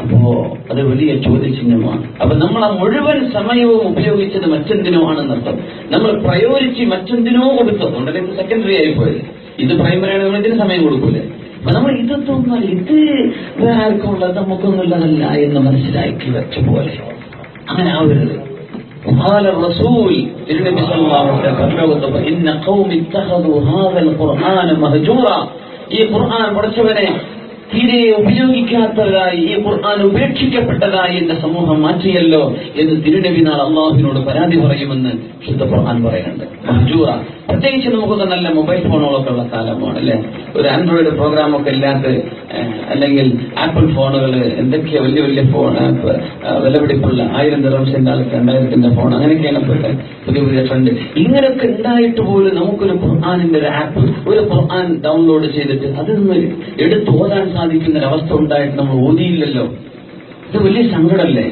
അപ്പോ അത് വലിയ ചോദ്യചിഹ്നമാണ്. അപ്പൊ നമ്മൾ ആ മുഴുവൻ സമയവും ഉപയോഗിച്ചത് മറ്റെന്തിനോ ആണെന്നർത്ഥം. നമ്മൾ പ്രയോരിറ്റി മറ്റെന്തിനോ കൊടുത്തതുകൊണ്ട് ഇത് സെക്കൻഡറി ആയിപ്പോയത്. ഇത് പ്രൈമറിയാണ്, നമ്മൾ ഇതിന് സമയം കൊടുക്കൂലേ. അപ്പൊ നമ്മൾ ഇതൊന്നും ഇത് വേറെ ആർക്കുള്ളത് നമുക്കൊന്നുള്ളതല്ല എന്ന് മനസ്സിലാക്കി വെച്ച പോലെ അങ്ങനെ ആവരുത്. റസൂൽ തിരുനബി സല്ലല്ലാഹു അലൈഹി വസല്ലം പറഞ്ഞു, ഇന്ന ഖൗമി ഇത്തഖദു ഹാദൽ ഖുർആന മഹ്ജൂറ. ഈ ഖുർആൻ പഠിച്ചവനെ തീരെ ഉപയോഗിക്കാത്തതായി, ഈ ഖുർആൻ ഉപേക്ഷിക്കപ്പെട്ടതായി എന്റെ സമൂഹം മാറ്റിയല്ലോ എന്ന് തിരുനബി നാൾ അള്ളാഹുവിനോട് പരാതി പറയുമെന്ന് ശുദ്ധ ഖുർആൻ പറയുന്നുണ്ട്. മഹ്ജൂറ. പ്രത്യേകിച്ച് നമുക്കൊക്കെ നല്ല മൊബൈൽ ഫോണുകളൊക്കെ ഉള്ള കാലമാണ് അല്ലെ. ഒരു ആൻഡ്രോയിഡ് പ്രോഗ്രാമൊക്കെ ഇല്ലാത്ത, അല്ലെങ്കിൽ ആപ്പിൾ ഫോണുകൾ, എന്തൊക്കെയാ വലിയ വലിയ ഫോൺ, വിലപിടിപ്പുള്ള 1000 ദിർഹംസിന്റെ 2000ന്റെ ഫോൺ, അങ്ങനെയൊക്കെയാണ് ഇപ്പോഴത്തെ പുതിയ പുതിയ ട്രെൻഡ്. ഇങ്ങനെയൊക്കെ ഉണ്ടായിട്ട് പോലും നമുക്കൊരു ഖുർആനിന്റെ ഒരു ആപ്പ്, ഒരു ഖുർആൻ ഡൗൺലോഡ് ചെയ്തിട്ട് അതിന്ന് എടുത്ത് ഓതാൻ സാധിക്കുന്ന ഒരവസ്ഥ ഉണ്ടായിട്ട് നമ്മൾ ഓതിയില്ലല്ലോ. ഇത് വലിയ സങ്കടമല്ലേ.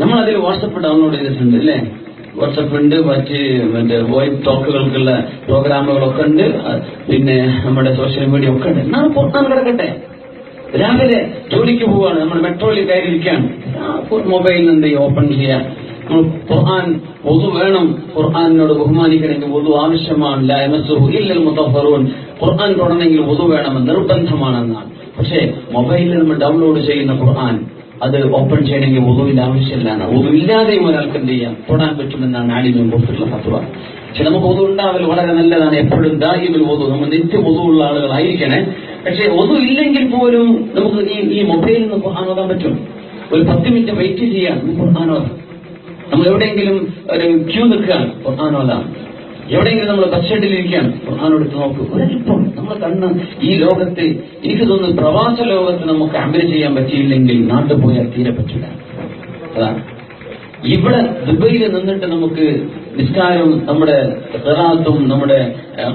നമ്മൾ അതിൽ വാട്സപ്പ് ഡൗൺലോഡ് ചെയ്തിട്ടുണ്ട് അല്ലേ. വാട്സപ്പ് ഉണ്ട്, മറ്റേ വോയിസ് ടോക്കുകൾക്കുള്ള പ്രോഗ്രാമുകളൊക്കെ ഉണ്ട്, പിന്നെ നമ്മുടെ സോഷ്യൽ മീഡിയ ഒക്കെ ഉണ്ട്. നാം ഖുർആൻ കിടക്കട്ടെ. രാവിലെ ജോലിക്ക് പോവാണ്, നമ്മൾ മെട്രോയിൽ കയറിയിരിക്കുകയാണ്, മൊബൈലിൽ നിന്ന് ഓപ്പൺ ചെയ്യാം. ഖുർആൻ വുദു വേണം, ഖുർആനിനോട് ബഹുമാനിക്കണമെങ്കിൽ വുദു ആവശ്യമാണ്. ലാ യമസ്സുഹു ഇല്ലൽ മുതഹ്ഹറൂൻ. ഖുർആൻ തൊടണമെങ്കിൽ വുദു വേണമെന്ന് നിർബന്ധമാണെന്നാണ്. പക്ഷേ മൊബൈലിൽ നമ്മൾ ഡൗൺലോഡ് ചെയ്യുന്ന ഖുർആൻ അത് ഓപ്പൺ ചെയ്യണമെങ്കിൽ വുദുവിന്റെ ആവശ്യമില്ല. വുദു ഇല്ലാതെയും ഒരാൾക്ക് എന്ത് ചെയ്യാം, തൊടാൻ പറ്റുമെന്നാണ് ആലിമിൻ കൊടുത്തിട്ടുള്ള ഫത്വ. പക്ഷെ നമുക്ക് വുദു ഉണ്ടാവൽ വളരെ നല്ലതാണ്. എപ്പോഴും ദായിമുൽ വുദു, നമ്മൾ നിത്യ വുദു ഉള്ള ആളുകളായിരിക്കണേ. പക്ഷെ വുദു ഇല്ലെങ്കിൽ പോലും നമുക്ക് ഈ മൊബൈലിൽ നിന്ന് ഖുർആൻ ഓതാൻ പറ്റും. ഒരു 10 മിനിറ്റ് വെയിറ്റ് ചെയ്യാൻ ഖുർആൻ ഓതാം. നമ്മൾ എവിടെയെങ്കിലും ഒരു ക്യൂ നിൽക്കുകയാണ്, ഖുർആൻ ഓതാം. എവിടെയെങ്കിലും നമ്മൾ ബസ് സ്റ്റേഡിലിരിക്കുകയാണ്, ഖുർആൻ എടുത്ത് നോക്കൂ. ഒരല്പം നമ്മൾ കണ്ണ് ഈ ലോകത്ത്, എനിക്ക് തോന്നുന്നു പ്രവാസ ലോകത്ത് നമുക്ക് അമൽ ചെയ്യാൻ പറ്റിയില്ലെങ്കിൽ നാട്ടിൽ പോയാൽ തീരെ പറ്റില്ല. അതാണ് ഇവിടെ ദുബൈയിൽ നിന്നിട്ട് നമുക്ക് നിസ്കാരവും നമ്മുടെ ഖിറാഅത്തും നമ്മുടെ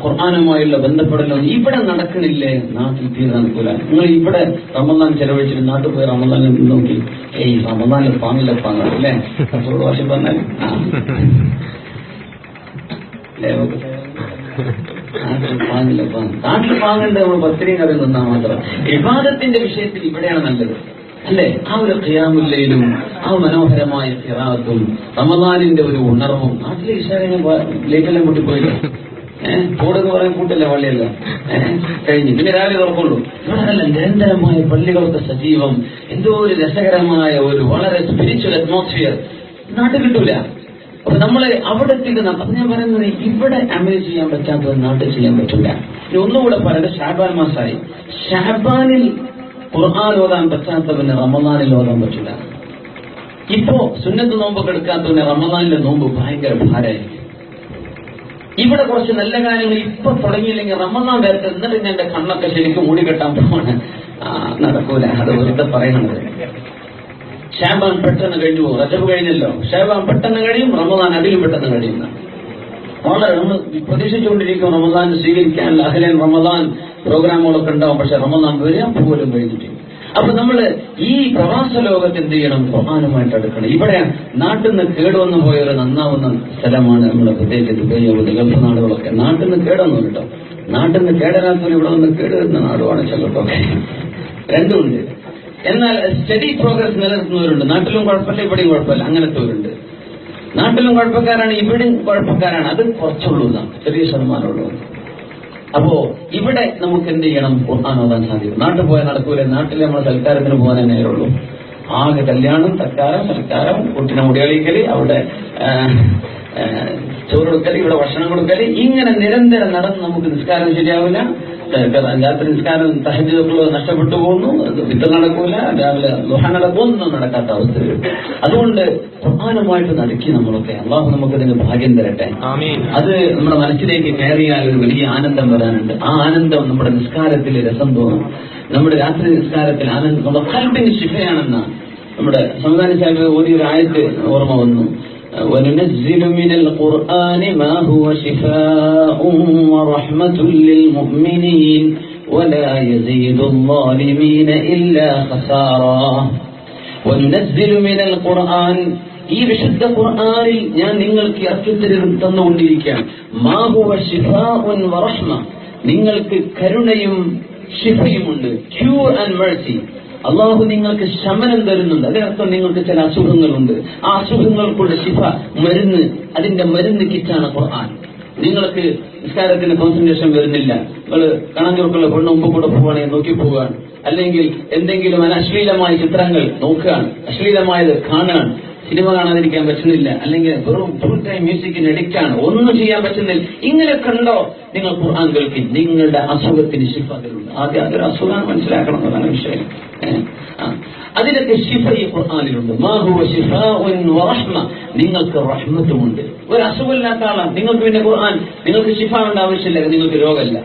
ഖുർആനുമായുള്ള ബന്ധപ്പെടലും ഇവിടെ നടക്കണില്ലേ, നാട്ടിൽ തീരെ നടക്കൂല. നിങ്ങൾ ഇവിടെ റമദാൻ ചെലവഴിച്ചിട്ട് നാട്ടിൽ പോയി റമദാൻ നോക്കി, റമദാനിൽ പാങ്ങില്ല പാങ്ങ അല്ലേ, ഭാഷ പറഞ്ഞാൽ നാട്ടിൽ പാങ്ങേണ്ട നമ്മൾ പത്തിരിയും കറി നിന്നാൽ മാത്രം. ഇബാദത്തിന്റെ വിഷയത്തിൽ ഇവിടെയാണ് നല്ലത് അല്ലേ. ആ ഒരു ഖിയാമുൽ ലൈലും ആ മനോഹരമായ ഖിറാഅത്തും റമദാനിന്റെ ഒരു ഉണർവും. നാട്ടിലെ ഇശാഅ ലേറ്റെല്ലാം കൂട്ടിപ്പോയില്ലേ, കൂടെന്ന് പറയാൻ കൂട്ടില്ല, പള്ളിയല്ല കഴിഞ്ഞു, പിന്നെ രാവിലെ തുറക്കുള്ളൂ. ഇവിടെ നല്ല നിരന്തരമായ പള്ളികളൊക്കെ സജീവം, എന്തോ ഒരു രസകരമായ ഒരു വളരെ സ്പിരിച്വൽ അറ്റ്മോസ്ഫിയർ നാട്ടിൽ കിട്ടൂല. അപ്പൊ നമ്മള് അവിടെ എത്തിക്കുന്ന, അത് ഞാൻ പറയുന്നത് ഇവിടെ അമൽ ചെയ്യാൻ പറ്റാത്തത് നാട്ടിൽ ചെയ്യാൻ പറ്റില്ല. ഇനി ഒന്നുകൂടെ പറയുന്നത്, ഷാബാൻ മാസമായി, ഷാബാനിൽ ഖുർആൻ ഓതാൻ പറ്റാത്തവന് റമദാനിൽ ഓതാൻ പറ്റില്ല. ഇപ്പോ സുന്നത്ത് നോമ്പൊക്കെ എടുക്കാത്തവന് റമദാനിലെ നോമ്പ് ഭയങ്കര ഭാരമായിരിക്കും. ഇവിടെ കുറച്ച് നല്ല കാര്യങ്ങൾ ഇപ്പൊ തുടങ്ങിയില്ലെങ്കിൽ റമദാൻ വരട്ടെ, എന്നിട്ട് എന്റെ കണ്ണൊക്കെ ശരിക്കും മൂടിക്കെട്ടാൻ പോവാണ്, നടക്കൂല. അത് വെറുതെ പറയുന്നത്. ഷാബാൻ പെട്ടെന്ന് കഴിഞ്ഞു പോകും, റജബ് കഴിഞ്ഞല്ലോ, ഷാബാൻ പെട്ടെന്ന് കഴിയും, റമദാൻ അതിലും പെട്ടെന്ന് കഴിയുന്ന വളരെ നമ്മൾ പ്രതീക്ഷിച്ചുകൊണ്ടിരിക്കും. റമദാൻ സ്വീകരിക്കാൻ അഹ്ലൻ റമദാൻ പ്രോഗ്രാമുകളൊക്കെ ഉണ്ടാവും, പക്ഷെ റമദാൻ വരാൻ പോലും കഴിഞ്ഞിട്ട്. അപ്പൊ നമ്മള് ഈ പ്രവാസ ലോകത്ത് എന്ത് ചെയ്യണം, ഖുർആനുമായിട്ട് അടുക്കണം. ഇവിടെ നാട്ടിൽ നിന്ന് കേടുവന്നു പോയൊരു നന്നാവുന്ന സ്ഥലമാണ് നമ്മുടെ പ്രത്യേകിച്ച് ദുബൈ, ഗൾഫ് നാടുകളൊക്കെ. നാട്ടിൽ നിന്ന് കേടൊന്നും കേട്ടോ, നാട്ടിൽ നിന്ന് കേടരാത്തൊരു ഇവിടെ നിന്ന് കേടുവരുന്ന നാടുമാണ് ചിലർക്കൊക്കെ. രണ്ടുമുണ്ട്. എന്നാൽ സ്റ്റഡി പ്രോഗ്രസ് നിലനിർത്തുന്നവരുണ്ട്. നാട്ടിലും കുഴപ്പമില്ല, ഇവിടെയും കുഴപ്പമില്ല, അങ്ങനത്തെവരുണ്ട്. നാട്ടിലും കുഴപ്പക്കാരാണ്, ഇവിടെയും കുഴപ്പക്കാരാണ്. അത് കുറച്ചുള്ളൂ, ചെറിയ ശതമാനമുള്ളൂ. അപ്പോ ഇവിടെ നമുക്ക് എന്ത് ചെയ്യണം, ഖുർആൻ ഓതാൻ സാധിക്കും. നാട്ടിൽ പോയാൽ നടക്കൂല. നാട്ടിൽ നമ്മൾ സൽക്കാരത്തിന് പോകാനേ നേരുള്ളൂ. ആകെ കല്യാണം, സൽക്കാരം, കുട്ടിനെ മുടികളിക്കല്, അവിടെ ചോറ് കൊടുക്കല്, ഇവിടെ ഭക്ഷണം കൊടുക്കല്, ഇങ്ങനെ നിരന്തരം നടന്ന് നമുക്ക് നിസ്കാരം ശരിയാവില്ല. രാത്രി നിസ്കാരം തഹജ്ജുദ് നഷ്ടപ്പെട്ടു പോകുന്നു, വിത്ത് നടക്കൂല, രാവിലെ ദുഹ നടക്കൊന്നും നടക്കാത്ത അവസ്ഥ വരും. അതുകൊണ്ട് ഖുർആനുമായിട്ട് നടക്കി നമ്മളൊക്കെ. അള്ളാഹു നമുക്കതിന് ഭാഗ്യം തരട്ടെ. അത് നമ്മുടെ മനസ്സിലേക്ക് കയറിയാൽ ഒരു വലിയ ആനന്ദം വരാനുണ്ട്. ആ ആനന്ദം നമ്മുടെ നിസ്കാരത്തിൽ രസം തോന്നും. നമ്മുടെ രാത്രി നിസ്കാരത്തിൽ ആനന്ദം, നമ്മുടെ ഖൽബിന് ശിഫയാണെന്ന നമ്മുടെ സംവിധാന സാഹിബ് ഓതിയൊരു ആയത്ത് ഓർമ്മ വന്നു. وَنُنَزِّلُ مِنَ الْقُرْآنِ مَا هُوَ شِفَاءٌ وَرَحْمَةٌ لِّلْمُؤْمِنِينَ وَلَا يَزِيدُ الظَّالِمِينَ إِلَّا خَسَارًا. وَنُنَزِّلُ مِنَ الْقُرْآنِ, ഈ വിശുദ്ധ ഖുർആനിൽ ഞാൻ നിങ്ങൾക്ക് ഇറക്കി തന്നുകൊണ്ടിരിക്കുകയാണ്. മാ ഹുവ ശിഫാഉൻ വറഹ്മ, നിങ്ങൾക്ക് കരുണയും ശിഫയുമുണ്ട്. Cure and mercy. അള്ളാഹു നിങ്ങൾക്ക് ശമനം തരുന്നുണ്ട്. അതിനർത്ഥം നിങ്ങൾക്ക് ചില അസുഖങ്ങളുണ്ട്, ആ അസുഖങ്ങൾക്കുള്ള ശിഫ മരുന്ന്, അതിന്റെ മരുന്ന് കിറ്റാണ് ഖുർആൻ. നിങ്ങൾക്ക് നിസ്കാരത്തിന് കോൺസെൻട്രേഷൻ വരുന്നില്ല, നിങ്ങൾ കണഞ്ഞുറക്കുള്ള പെണ്ണ് മുമ്പ് കൂടെ പോവുകയാണെങ്കിൽ നോക്കി പോവുകയാണ്, അല്ലെങ്കിൽ എന്തെങ്കിലും അശ്ലീലമായ ചിത്രങ്ങൾ നോക്കുകയാണ്, അശ്ലീലമായത് കാണുകയാണ്, സിനിമ കാണാതിരിക്കാൻ പറ്റുന്നില്ല, അല്ലെങ്കിൽ വെറും ഫുൾ ടൈം മ്യൂസിക്കിന് അഡിക്റ്റാണ്, ഒന്നും ചെയ്യാൻ പറ്റുന്നില്ല, ഇങ്ങനെ കണ്ടോ നിങ്ങൾ ഖുർആൻ കേൾക്കും, നിങ്ങളുടെ അസുഖത്തിന് ശിഫ തരുന്നുണ്ട്. ആദ്യം അതൊരു അസുഖമാണ് മനസ്സിലാക്കണം എന്നതാണ് വിഷയം. അതിനൊക്കെ ശിഫ ഈ ഖുർആനിലുണ്ട്. മാ ഹുവ ശിഫാഉൻ വറഹ്മ, നിങ്ങൾക്ക് റഹ്മത്തുമുണ്ട്. ഒരു അസുഖമില്ലാത്ത ആളാണ്, നിങ്ങൾക്ക് പിന്നെ ഖുർആൻ, നിങ്ങൾക്ക് ശിഫ വേണ്ട ആവശ്യമില്ല, നിങ്ങൾക്ക് രോഗമല്ല,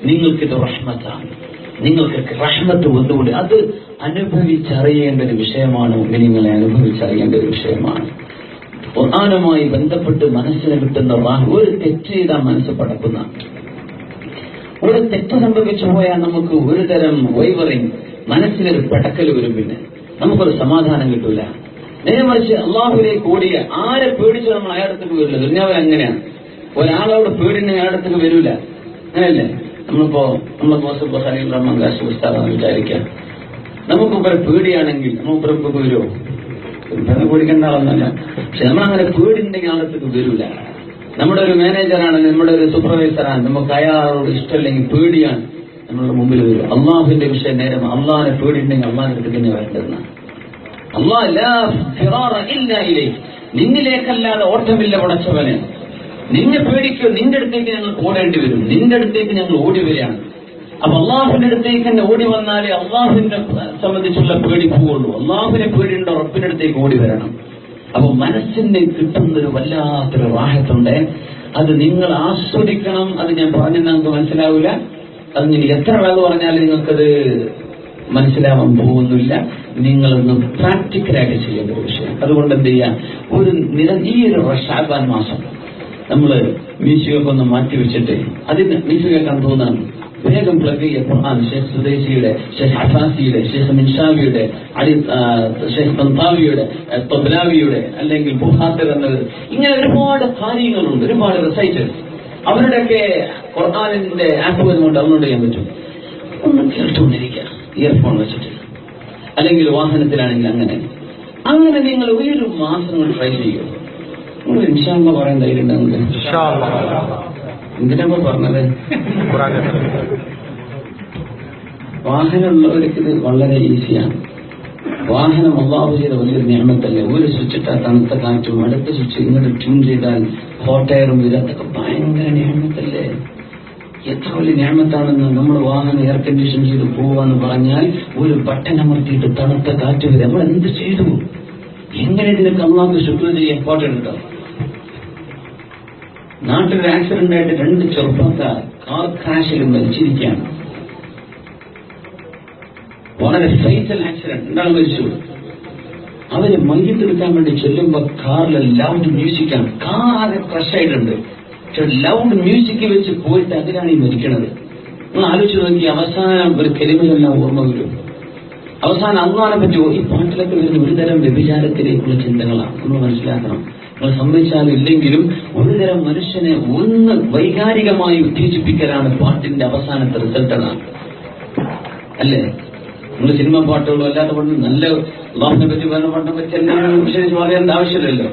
നിങ്ങൾക്കിത് റഹ്മത്താണ്, നിങ്ങൾക്ക് റഹ്മത്ത് വന്നുകൊണ്ട് അത് അനുഭവിച്ചറിയേണ്ട ഒരു വിഷയമാണ്. നിങ്ങളെ അനുഭവിച്ചറിയേണ്ട ഒരു വിഷയമാണ്. ഖുർആനുമായി ബന്ധപ്പെട്ട് മനസ്സിന് കിട്ടുന്ന ഒരു തെറ്റ് ചെയ്താൽ മനസ്സ് പടക്കുന്ന, ഒരു തെറ്റ് സംഭവിച്ചു പോയാൽ നമുക്ക് ഒരു തരം വൈവറിങ്, മനസ്സിനൊരു പടക്കൽ വരും, പിന്നെ നമുക്കൊരു സമാധാനം കിട്ടൂല. നേരെ മറിച്ച് അള്ളാഹുവിലേക്ക് ഓടിയ ആരെ പേടിച്ച് നമ്മൾ അയാളത്തേക്ക് വരില്ല. ദുനിയാവിൽ അങ്ങനെയാണ്, ഒരാളോട് പേടിന് അയാളത്തേക്ക് വരൂല, അങ്ങനെയല്ലേ? നമ്മളിപ്പോ നമ്മളെ മോശം ഖലീൽ റഹ്മാൻ കാശി ഉസ്താദാന്ന് വിചാരിക്കാം, നമുക്ക് ഇവരെ പേടിയാണെങ്കിൽ നമുക്ക് വരുമോ? ഇവരെ പേടിക്കേണ്ട ആളൊന്നല്ല, പക്ഷെ നമ്മളങ്ങനെ പേടിണ്ടെങ്കിൽ ആളത്തേക്ക് വരൂല. നമ്മുടെ ഒരു മാനേജറാണ്, നമ്മുടെ ഒരു സൂപ്പർവൈസറാണ്, നമുക്ക് അയാളോട് ഇഷ്ടമല്ലെങ്കിൽ പേടിയാണ്, നമ്മളുടെ മുമ്പിൽ വരും. അള്ളാഹുവിന്റെ വിഷയം നേരം അള്ളാഹിനെ പേടിണ്ടെങ്കിൽ അള്ളാഹിന്റെ അടുത്ത് തന്നെ വരേണ്ടതെന്നാണ്. നിന്നിലേക്കല്ലാതെ ഓട്ടമില്ല പടച്ചവന്, നിന്നെ പേടിക്കോ, നിന്റെ അടുത്തേക്ക് ഞങ്ങൾ ഓടേണ്ടി വരും, നിന്റെ അടുത്തേക്ക് ഞങ്ങൾ ഓടി വരികയാണ്. അപ്പൊ അള്ളാഹുവിന്റെ അടുത്തേക്ക് തന്നെ ഓടി വന്നാലേ അള്ളാഹുവിനെ സംബന്ധിച്ചുള്ള പേടി പോവുള്ളൂ. അള്ളാഹുവിനെ പേടിയുണ്ടോ റബ്ബിന്റെ അടുത്തേക്ക് ഓടി വരണം. അപ്പൊ മനസ്സിന് കിട്ടുന്നൊരു വല്ലാത്തൊരു റാഹത്തുണ്ട്, അത് നിങ്ങൾ ആസ്വദിക്കണം. അത് ഞാൻ പറഞ്ഞാൽ നിങ്ങൾക്ക് മനസ്സിലാവില്ല, അത് നിങ്ങൾ എത്ര വേഗം പറഞ്ഞാലും നിങ്ങൾക്കത് മനസ്സിലാവാൻ പോകുന്നില്ല. നിങ്ങളൊന്ന് പ്രാക്ടിക്കലായിട്ട് ചെയ്യേണ്ട ഒരു വിഷയം. അതുകൊണ്ട് എന്ത് ചെയ്യാം, ഈ ഒരു ഷാബാൻ മാസം നമ്മള് മ്യൂസിക്കൊക്കെ ഒന്ന് മാറ്റിവെച്ചിട്ട്, അതിന് മ്യൂസിക് കേൾക്കാൻ തോന്നാണ്, വേഗം പ്ലഗ് ചെയ്യുക ഖുർആൻ. ഷെയ്ഖ് സുദൈസിയുടെ, ഷെയ്ഖ് ഹഫാസിയുടെ, ഷെയ്ഖ് മിൻഷാവിയുടെ, ഷെയ്ഖ് തന്താവിയുടെ, തൊബ്ലാവിയുടെ, അല്ലെങ്കിൽ ബുഹാത്തർ എന്നത്, ഇങ്ങനെ ഒരുപാട് കാര്യങ്ങളുണ്ട്, ഒരുപാട് റിസൈറ്റേഴ്സ്. അവരുടെയൊക്കെ ഖുർആനിന്റെ ആപ്പ് കൊണ്ട് ഡൗൺലോഡ് ചെയ്യാൻ പറ്റും. ഒന്ന് കേട്ടുകൊണ്ടിരിക്കുക ഇയർഫോൺ വെച്ചിട്ട്, അല്ലെങ്കിൽ വാഹനത്തിലാണെങ്കിൽ അങ്ങനെ നിങ്ങൾ ഒരു മാസം ട്രൈ ചെയ്യുക. ഇൻഷാ അല്ലാഹ് പറയാൻ ധൈര്യം ഉണ്ടാവില്ല. എന്തിനാ പറഞ്ഞത്? വാഹനമുള്ളവർക്ക് ഇത് വളരെ ഈസിയാണ്. വാഹനം അല്ലാഹു ചെയ്ത വലിയൊരു നിഅമത്തല്ലേ. ഒരു സ്വിച്ച് ഇട്ടാൽ തണുത്ത കാറ്റും, അടുത്ത സ്വിച്ച് ഇങ്ങോട്ട് ട്യൂൺ ചെയ്താൽ ഹോട്ട് എയറും വരും. അതൊക്കെ ഭയങ്കര നിഅമത്തല്ലേ. എത്ര വലിയ നിഅമത്താണെന്ന്. നമ്മൾ വാഹനം എയർ കണ്ടീഷൻ ചെയ്ത് പോവാന്ന് പറഞ്ഞാൽ ഒരു ബട്ടൺ അമർത്തിയിട്ട് തണുത്ത കാറ്റ് വരും. നമ്മൾ എന്ത് ചെയ്തു? എങ്ങനെ ഇതിനൊക്കെ അല്ലാഹു ശുക്ർ ചെയ്യാൻ ഇമ്പോർട്ടൻ്റ് ഉണ്ടോ? നാട്ടിലൊരു ആക്സിഡന്റ് ആയിട്ട് 2 ചെറുപ്പക്കാർ കാർ ക്രാഷിൽ മരിച്ചിരിക്കുകയാണ്. വളരെ ഫൈറ്റൽ ആക്സിഡന്റ്, എന്താണ് മരിച്ചു. അവര് മയ്യത്തെടുക്കാൻ വേണ്ടി ചെല്ലുമ്പോ കാറിൽ ലൗഡ് മ്യൂസിക്കാണ്. കാർ ആകെ ക്രഷ് ആയിട്ടുണ്ട്, പക്ഷെ ലൗഡ് മ്യൂസിക് വെച്ച് പോയിട്ട് അതിനാണ് ഈ മരിക്കണത്. നിങ്ങൾ ആലോചിച്ച് നോക്കി, അവസാനം ഒരു കെലിമയെല്ലാം ഓർമ്മ വരും. അവസാനം അള്ളാഹിനെ പറ്റി ഈ പാട്ടിലൊക്കെ വരുന്ന ഒരുതരം വ്യഭിചാരത്തിലേക്കുള്ള ചിന്തകളാണ്. നമ്മൾ മനസ്സിലാക്കണം. നമ്മൾ സമ്മതിച്ചാലും ഇല്ലെങ്കിലും ഒരുതരം മനുഷ്യനെ ഒന്ന് വൈകാരികമായി ഉത്തേജിപ്പിക്കലാണ് പാട്ടിന്റെ അവസാനത്തെ റിസൾട്ടാണ്, അല്ലേ? നമ്മൾ സിനിമ പാട്ടുകളും അല്ലാത്ത പാട്ട്, നല്ല അള്ളാഹിനെ പറ്റി പറഞ്ഞ പാട്ടിനെ പറ്റി എല്ലാം വിശേഷിച്ച് പറയേണ്ട ആവശ്യമില്ലല്ലോ.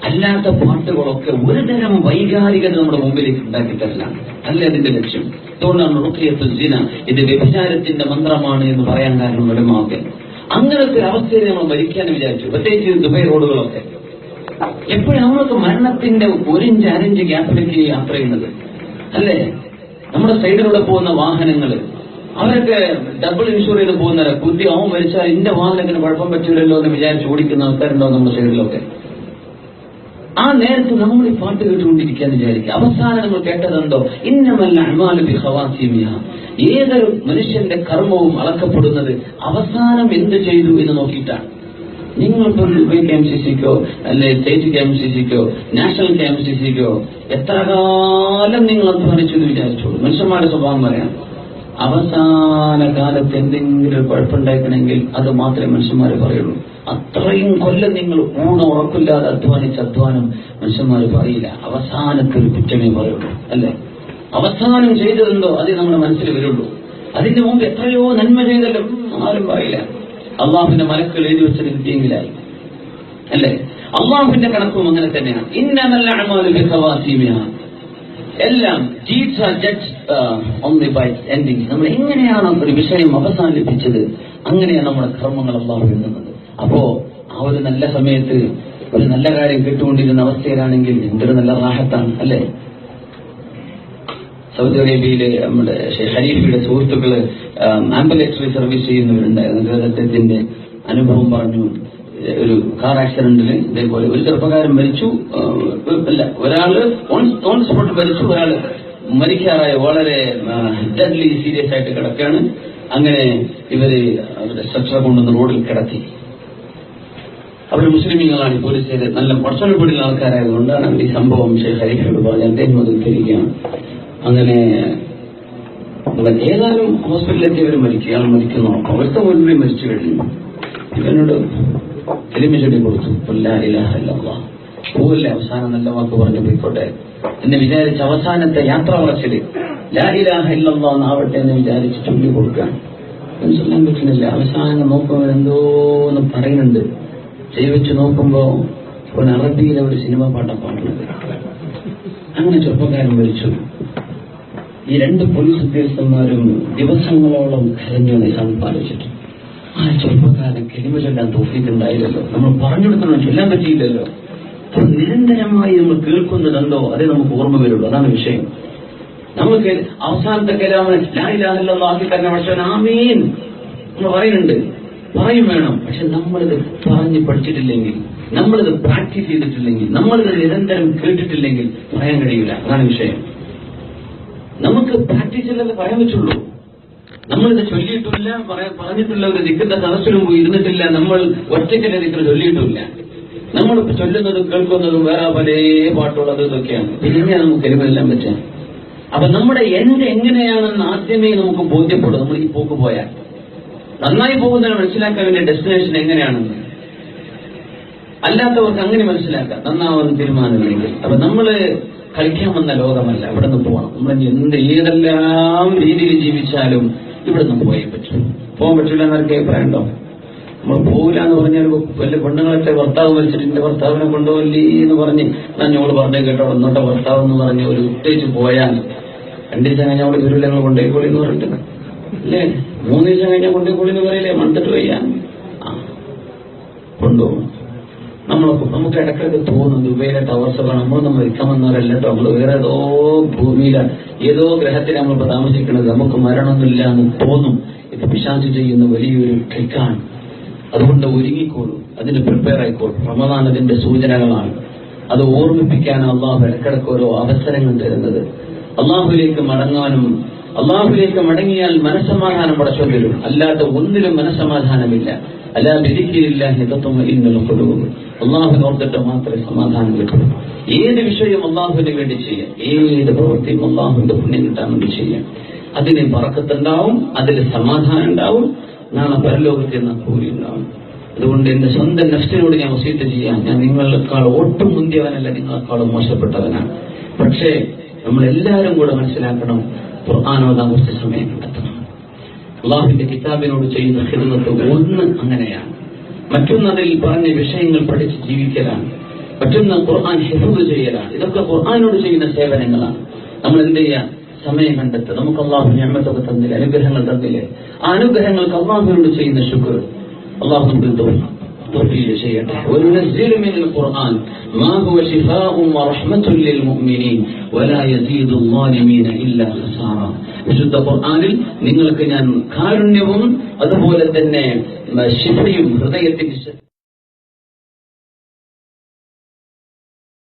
അല്ലാത്ത പാട്ടുകളൊക്കെ ഒരുതരം വൈകാരികത നമ്മുടെ മുമ്പിലേക്ക് ഉണ്ടാക്കി തരലാണ്, അല്ലേ അതിന്റെ ലക്ഷ്യം. അതുകൊണ്ടാണ് റുഖിയത്തുൽ സിന ഇത് വ്യഭിചാരത്തിന്റെ മന്ത്രമാണ് എന്ന് പറയാൻ കാരണം ഉലമാക്കെ അങ്ങനത്തെ ഒരു അവസ്ഥയിൽ നമ്മൾ മരിക്കാൻ വിചാരിച്ചു. പ്രത്യേകിച്ച് ദുബൈ റോഡുകളൊക്കെ എപ്പോഴും നമ്മൾക്ക് മരണത്തിന്റെ 1 ഇഞ്ച് 1 ഇഞ്ച് ഗ്യാപ്പിലേക്ക് യാത്ര ചെയ്യുന്നത്, അല്ലേ? നമ്മുടെ സൈഡിലൂടെ പോകുന്ന വാഹനങ്ങൾ, അവരൊക്കെ ഡബിൾ ഇൻഷൂർ ചെയ്ത് പോകുന്നവരെ ബുദ്ധി അവൻ മരിച്ചാൽ എന്റെ വാഹനത്തിന് കുഴപ്പം പറ്റില്ലല്ലോ എന്ന് വിചാരിച്ച് ഓടിക്കുന്ന ആൾക്കാരുണ്ടോ നമ്മുടെ സൈഡിലൊക്കെ. ആ നേരത്ത് നമ്മൾ ഈ പാട്ട് കേട്ടുകൊണ്ടിരിക്കാന്ന് വിചാരിക്കുക. അവസാനം നമ്മൾ കേട്ടതുണ്ടോ, ഇന്നമൽ അഅ്മാലു ബിഖവാതിമിഹാ, ഏതൊരു മനുഷ്യന്റെ കർമ്മവും അളക്കപ്പെടുന്നത് അവസാനം എന്ത് ചെയ്തു എന്ന് നോക്കിയിട്ടാണ്. നിങ്ങളിപ്പോൾ ദുബൈ KMCC-ക്കോ അല്ലെ സ്റ്റേറ്റ് KMCC-ക്കോ നാഷണൽ KMCC-ക്കോ എത്ര കാലം നിങ്ങൾ അധ്വാനിച്ചു എന്ന് വിചാരിച്ചോളൂ. മനുഷ്യന്മാരുടെ സ്വഭാവം പറയാം, അവസാന കാലത്ത് എന്തെങ്കിലും കുഴപ്പമുണ്ടാക്കണമെങ്കിൽ അത് മാത്രമേ മനുഷ്യന്മാർ പറയുള്ളൂ. അത്രയും കൊല്ലം നിങ്ങൾ ഉറക്കില്ലാതെ അധ്വാനിച്ച അധ്വാനം മനുഷ്യന്മാർ പറയില്ല, അവസാനത്തെ ഒരു കുറ്റമേ പറയുള്ളൂ, അല്ലേ? അവസാനം ചെയ്തതുണ്ടോ അത് നമ്മുടെ മനസ്സിൽ വരുള്ളൂ. അതിന്റെ മുമ്പ് എത്രയോ നന്മ ചെയ്തല്ലോ ആരും പറയില്ല. അള്ളാഹുവിന്റെ മലക്കുകൾ എഴുതി വെച്ചത് കിട്ടിയെങ്കിലായി. അല്ലേ? അള്ളാഹുവിന്റെ കണക്കും അങ്ങനെ തന്നെയാണ്. ഇന്നമൽ അഅ്മാലു ബിഖവാതീമിഹാ. എല്ലാം deeds are judged only by its endings. നമ്മൾ എങ്ങനെയാണ് ഒരു വിഷയം അവസാനിപ്പിച്ചത്, അങ്ങനെയാണ് നമ്മുടെ കർമ്മങ്ങൾ അള്ളാഹു എഴുതുന്നത്. അപ്പോ ആ ഒരു നല്ല സമയത്ത് ഒരു നല്ല കാര്യം കേട്ടുകൊണ്ടിരുന്ന അവസ്ഥയിലാണെങ്കിൽ എന്തൊരു നല്ല റാഹത്താണ്. അല്ലേ? സൗദി അറേബ്യയിലെ നമ്മുടെ ഖലീഫയുടെ സുഹൃത്തുക്കള് ആംബുലൻസ് സർവീസ് ചെയ്യുന്നവരുണ്ടായിരുന്നു. അദ്ദേഹത്തിന്റെ അനുഭവം പറഞ്ഞു. ഒരു കാർ ആക്സിഡന്റിൽ ഇതേപോലെ ഒരു ചെറുപ്പക്കാരൻ മരിച്ചു. അല്ല, ഒരാള് ഓൺ സ്പോട്ട് മരിച്ചു, ഒരാള് മരിക്കാറായ വളരെ ഡെഡ്ലി സീരിയസ് ആയിട്ട് കിടക്കുകയാണ്. അങ്ങനെ ഇവര് അവരുടെ സ്ട്രക്ചർ കൊണ്ടുവന്ന് റോഡിൽ കിടത്തി. അവർ മുസ്ലിമീങ്ങളാണ്. പോലീസുകാർ നല്ല കുറച്ചുകൂടിയുള്ള ആൾക്കാരായതുകൊണ്ടാണ് അവർ ഈ സംഭവം ഖലീഫയോട് പറഞ്ഞ് അദ്ദേഹം അത് ഉദ്ധരിക്കുകയാണ്. അങ്ങനെ ഏതായാലും ഹോസ്പിറ്റലിലെത്തി അവർ മരിക്കുക, മരിക്കുന്നു. അവിടുത്തെ മുൻപേ മരിച്ചു കഴിഞ്ഞു. ഇവനോട് കലിമ ചൊല്ലി കൊടുത്തു, ലാ ഇലാഹ ഇല്ലല്ലാഹ്. പോവല്ലേ, അവസാനം നല്ല വാക്ക് പറഞ്ഞു പോയിക്കോട്ടെ എന്ന് വിചാരിച്ച് അവസാനത്തെ യാത്ര വളച്ചില് ലാ ഇലാഹ ഇല്ലല്ലാഹ് എന്നാവട്ടെ എന്ന് വിചാരിച്ച് ചൊല്ലി കൊടുക്കാൻ ചൊല്ലാൻ പറ്റുന്നില്ല. അവസാനം നോക്കുമ്പോൾ എന്തോന്ന് പറയുന്നുണ്ട്. ചെയ്വെച്ച് നോക്കുമ്പോ ഒരു അറബിയിലെ ഒരു സിനിമ പാട്ടാണ് പാടുന്നത്. അങ്ങനെ ചെറുപ്പക്കാരൻ മരിച്ചു. ഈ രണ്ട് പോലീസ് ഉദ്യോഗസ്ഥന്മാരും ദിവസങ്ങളോളം കരഞ്ഞു സമ്പാദിച്ചിട്ട് ആ ചെറുപ്പക്കാരൻ കലിമ ചൊല്ലാൻ തൗഫീഖ് ഉണ്ടായില്ലല്ലോ. നമ്മൾ പറഞ്ഞു കൊടുക്കണം, ചൊല്ലാൻ പറ്റിയില്ലല്ലോ. അപ്പൊ നിരന്തരമായി നമ്മൾ കേൾക്കുന്നതെന്തോ അതേ നമുക്ക് ഓർമ്മ വരുള്ളൂ. അതാണ് വിഷയം. നമുക്ക് അവസാനത്തെ കലാമ ലാ ഇലാഹ ഇല്ലല്ലാഹ് ആക്കി തന്നെ പക്ഷേ ആമീൻ നമ്മൾ പറയുന്നുണ്ട്, പറയും വേണം. പക്ഷെ നമ്മളിത് പറഞ്ഞ് പഠിച്ചിട്ടില്ലെങ്കിൽ, നമ്മളിത് പ്രാക്ടീസ് ചെയ്തിട്ടില്ലെങ്കിൽ, നമ്മളിത് നിരന്തരം കേട്ടിട്ടില്ലെങ്കിൽ പറയാൻ കഴിയില്ല. അതാണ് വിഷയം. നമുക്ക് പ്രാക്ടീസ് ചെയ്തല്ലേ പറയാൻ പറ്റുള്ളൂ. നമ്മളിത് ചൊല്ലിയിട്ടില്ല, പറഞ്ഞിട്ടില്ല, ഒരു ദിക്റിന്റെ സദസ്സിലും പോയി ഇരുന്നിട്ടില്ല, നമ്മൾ ഒറ്റയ്ക്കല്ല ദിക്ർ ചൊല്ലിയിട്ടില്ല. നമ്മളിപ്പോ ചൊല്ലുന്നതും കേൾക്കുന്നതും വേറെ പല പാട്ടുള്ളത് ഇതൊക്കെയാണ്. പിന്നെ നമുക്ക് എരുമെല്ലാം പറ്റാം. അപ്പൊ നമ്മുടെ എൻഡ് എങ്ങനെയാണെന്ന് ആദ്യമേ നമുക്ക് ബോധ്യപ്പെടും. നമ്മൾ ഈ പോക്ക് പോയാൽ നന്നായി പോകുന്നതിന് മനസ്സിലാക്കാൻ വേണ്ടിയ ഡെസ്റ്റിനേഷൻ എങ്ങനെയാണെന്ന് അല്ലാത്തവർക്ക് അങ്ങനെ മനസ്സിലാക്കാം, നന്നാവുന്ന തീരുമാനമില്ലെങ്കിൽ. അപ്പൊ നമ്മള് കളിക്കാൻ വന്ന ലോകമല്ല, ഇവിടെ നിന്ന് പോകണം. നമ്മൾ ഏതെല്ലാം രീതിയിൽ ജീവിച്ചാലും ഇവിടെ നിന്ന് പോയേ പറ്റും. പോകാൻ പറ്റില്ല എന്നൊക്കെ അഭിപ്രായം ഉണ്ടോ? നമ്മൾ പോകില്ല എന്ന് പറഞ്ഞാൽ വല്ല പെണ്ണുങ്ങളൊക്കെ ഭർത്താവ് മരിച്ചിട്ട് എന്റെ ഭർത്താവിനെ കൊണ്ടുപോകല്ലേ എന്ന് പറഞ്ഞ് ഞങ്ങൾ പറഞ്ഞേ കേട്ടോ ഒന്നോട്ടെ ഭർത്താവ് എന്ന് പറഞ്ഞ് ഒരു ഉത്തേച്ച് പോയാൽ 2 ദിവസം കഴിഞ്ഞാൽ അവിടെ വരില്ല, ഞങ്ങൾ കൊണ്ടേക്കോളി എന്ന് പറഞ്ഞിട്ട് അല്ലേ? 3 ദിവസം കഴിഞ്ഞാൽ കൊണ്ടേക്കോളി എന്ന് പറയില്ലേ? മണ്ടിട്ട് വയ്യാൻ കൊണ്ടുപോകും. നമുക്ക് ഇടയ്ക്കിടയ്ക്ക് തോന്നും ദുബൈയിലെ ടവർസുകൾ നമ്മളൊന്നും മരിക്കാമെന്നവരല്ല കേട്ടോ. നമ്മൾ വേറെ ഏതോ ഭൂമിയിലാണ്, ഏതോ ഗ്രഹത്തിൽ നമ്മളിപ്പോ താമസിക്കുന്നത്. നമുക്ക് മരണമൊന്നുമില്ല എന്ന് തോന്നും. ഇത് പിശാച് ചെയ്യുന്ന വലിയൊരു ട്രിക്കാണ്. അതുകൊണ്ട് ഒരുങ്ങിക്കോളൂ, അതിന് പ്രിപ്പയർ ആയിക്കോളൂ. റമദാൻ അതിന്റെ സൂചനകളാണ്. അത് ഓർമ്മിപ്പിക്കാൻ അള്ളാഹു ഇടയ്ക്കിടയ്ക്ക് ഓരോ അവസരങ്ങൾ തരുന്നത്. അള്ളാഹുവിലേക്ക് മടങ്ങാനും, അള്ളാഹുവിലേക്ക് മടങ്ങിയാൽ മനസ്സമാധാനം പടച്ചു തരും. അല്ലാതെ ഒന്നിലും മനസ്സമാധാനമില്ല. അല്ലാ ബിദിക്രില്ലാഹി തത്മഇന്നുൽ ഖുലൂബ്. അള്ളാഹുവിനെ ഓർത്തിട്ട് മാത്രമേ സമാധാനം കിട്ടൂ. ഏത് വിഷയം അള്ളാഹുവിന് വേണ്ടി ചെയ്യാം, ഏത് പ്രവൃത്തിയും അള്ളാഹുവിന്റെ പുണ്യം കിട്ടാൻ വേണ്ടി ചെയ്യാം. അതിന് ബറക്കത്തുണ്ടാവും, അതിൽ സമാധാനം ഉണ്ടാവും, നാളെ പരലോകത്തിൽ നിന്ന് കൂലി ഉണ്ടാവും. അതുകൊണ്ട് എന്റെ സ്വന്തം നഫ്സിനോട് ഞാൻ വസീയത്ത് ചെയ്യാം. ഞാൻ നിങ്ങളെക്കാൾ ഒട്ടും മുന്തിയവനല്ല, നിങ്ങളെക്കാളും മോശപ്പെട്ടവനാണ്. പക്ഷേ നമ്മളെല്ലാവരും കൂടെ മനസ്സിലാക്കണം, ഖുർആൻ ഓതാൻ കുറച്ച് സമയം കണ്ടെത്തണം. അള്ളാഹുവിന്റെ കിതാബിനോട് ചെയ്യുന്ന ഖിദ്മത്ത് ഒന്ന് അങ്ങനെയാണ്. മറ്റൊന്ന് അതിൽ പറഞ്ഞ വിഷയങ്ങൾ പഠിച്ച് ജീവിക്കലാണ്. മറ്റൊന്ന് ഖുർആൻ ഹിഫ്ള് ചെയ്യലാണ്. ഇതൊക്കെ ഖുർആനോട് ചെയ്യുന്ന സേവനങ്ങളാണ്. നമ്മൾ എന്ത് ചെയ്യാം? സമയം കണ്ടെത്തുക. നമുക്ക് അള്ളാഹു നിഅമത്തൊക്കെ തന്നില്ലേ, അനുഗ്രഹങ്ങൾ തന്നില്ലേ? ആ അനുഗ്രഹങ്ങൾക്ക് അള്ളാഹുവിനോട് ചെയ്യുന്ന ശുക്ർ അള്ളാഹു നമുക്ക് തൗഫീഖ് ചെയ്യട്ടെ. വനുനസ്സിലു മിനൽ ഖുർആൻ മാ ഹുവ ശിഫാഉൻ വറഹ്മത്തുൻ ലിൽ മുഅ്മിനീൻ വലാ യസീദു ളാലിമീന ഇല്ലാ ഖസാറ. വിശുദ്ധ ഖുർആനിൽ നിങ്ങൾക്ക് ഞാൻ കാരുണ്യവും അതുപോലെ തന്നെ ശിഫയും ഹൃദയത്തിന്